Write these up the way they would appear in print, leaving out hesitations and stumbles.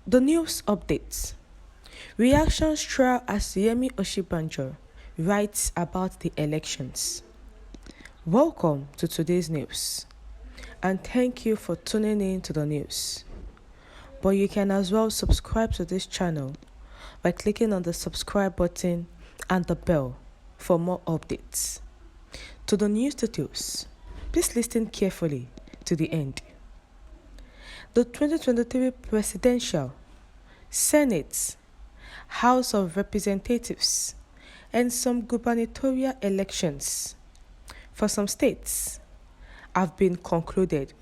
The news updates. Reactions trial as Yemi Osibajo writes about the elections. Welcome to today's news, and thank you for tuning in to the news. But you can as well subscribe to this channel by clicking on the subscribe button and the bell for more updates. To the news details, please listen carefully to the end. The 2023 Presidential, Senate, House of Representatives, and some gubernatorial elections for some states have been concluded.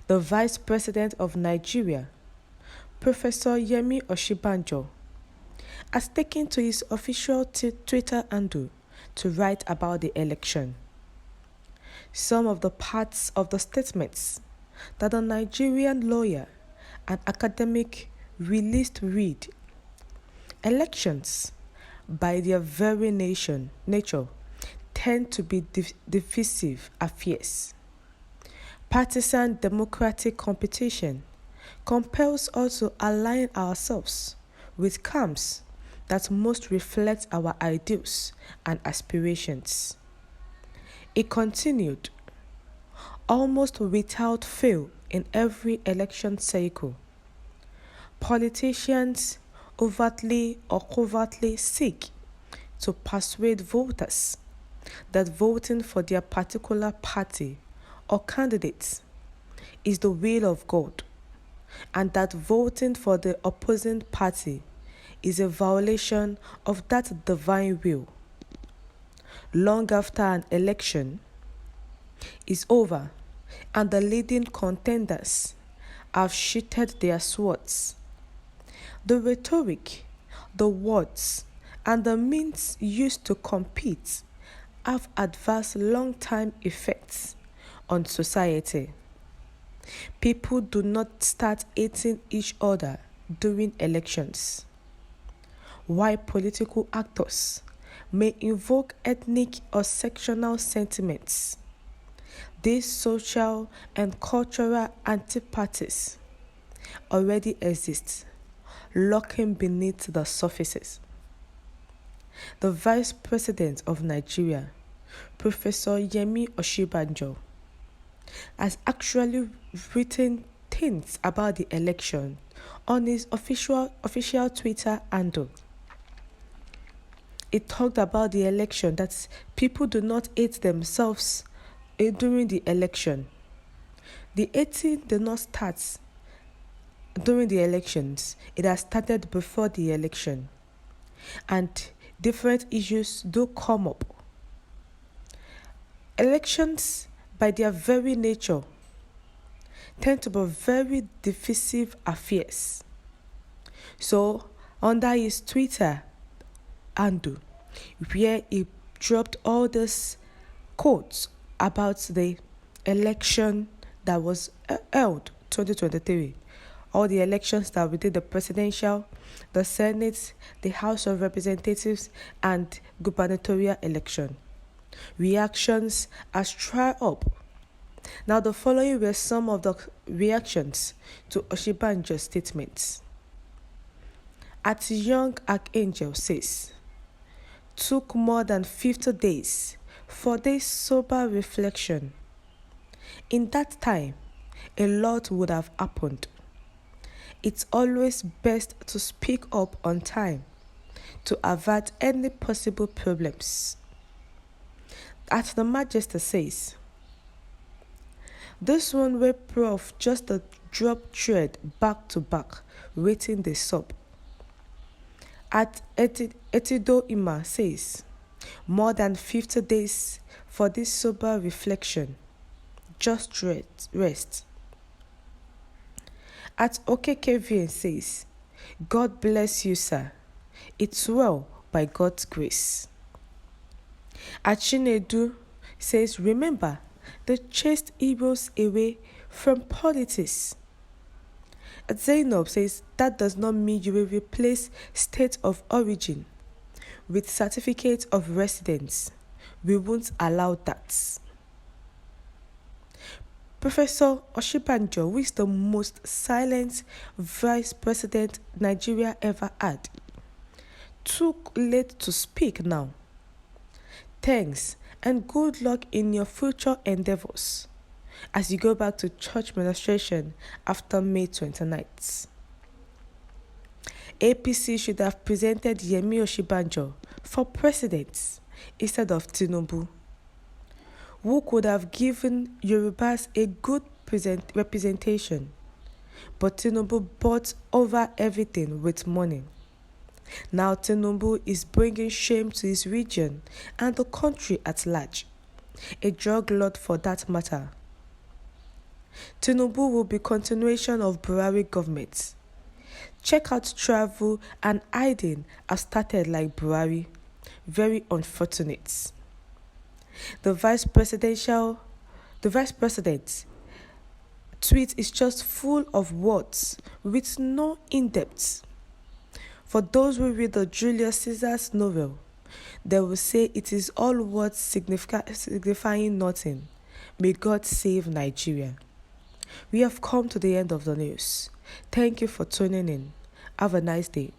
The Vice President of Nigeria, Professor Yemi Osibajo, has taken to his official Twitter handle to write about the election. Some of the parts of the statements that a Nigerian lawyer and academic released read: elections, by their very nature, tend to be divisive affairs. Partisan democratic competition compels us to align ourselves with camps that most reflect our ideals and aspirations. It continued, almost without fail in every election cycle, politicians overtly or covertly seek to persuade voters that voting for their particular party or candidate is the will of God, and that voting for the opposing party is a violation of that divine will. Long after an election is over and the leading contenders have sheathed their swords, the rhetoric, the words, and the means used to compete have adverse long-term effects on society. People do not start hating each other during elections. While political actors may invoke ethnic or sectional sentiments, these social and cultural antipathies already exist, lurking beneath the surfaces. The Vice President of Nigeria, Professor Yemi Osibajo, has actually written things about the election on his official Twitter handle. He talked about the election, that people do not hate themselves during the election. The hating did not start during the elections. It has started before the election, and different issues do come up. Elections, by their very nature, tend to be very divisive affairs. So, under his Twitter handle, where he dropped all these quotes about the election that was held 2023, all the elections that we did, the presidential, the Senate, the House of Representatives, and gubernatorial election. Reactions has tried up. Now, the following were some of the reactions to Osibajo's statements. At Young Archangel says, took more than 50 days for this sober reflection. In that time, a lot would have happened. It's always best to speak up on time to avert any possible problems. As the Majesty says, this one will prove just a drop thread back to back, waiting the sub. At Etido Ima says, more than 50 days for this sober reflection. Just rest. At OKKVN says, God bless you, sir. It's well by God's grace. At Chinedu says, remember, they chased Igbos away from politics. At Zainab says, that does not mean you will replace state of origin with certificate of residence. We won't allow that. Professor Osibajo, who is the most silent vice president Nigeria ever had, too late to speak now. Thanks and good luck in your future endeavors as you go back to church ministration after May 29th. APC should have presented Yemi Osibajo for president instead of Tinubu, who could have given Yorubas a good representation, but Tinubu bought over everything with money. Now Tinubu is bringing shame to his region and the country at large, a drug lord for that matter. Tinubu will be continuation of Buhari government. Check out travel and hiding have started like Buhari. Very unfortunate. The vice president tweet is just full of words with no in-depth. For those who read the Julius Caesar's novel, they will say it is all words signifying nothing. May God save Nigeria. We have come to the end of the news. Thank you for tuning in. Have a nice day.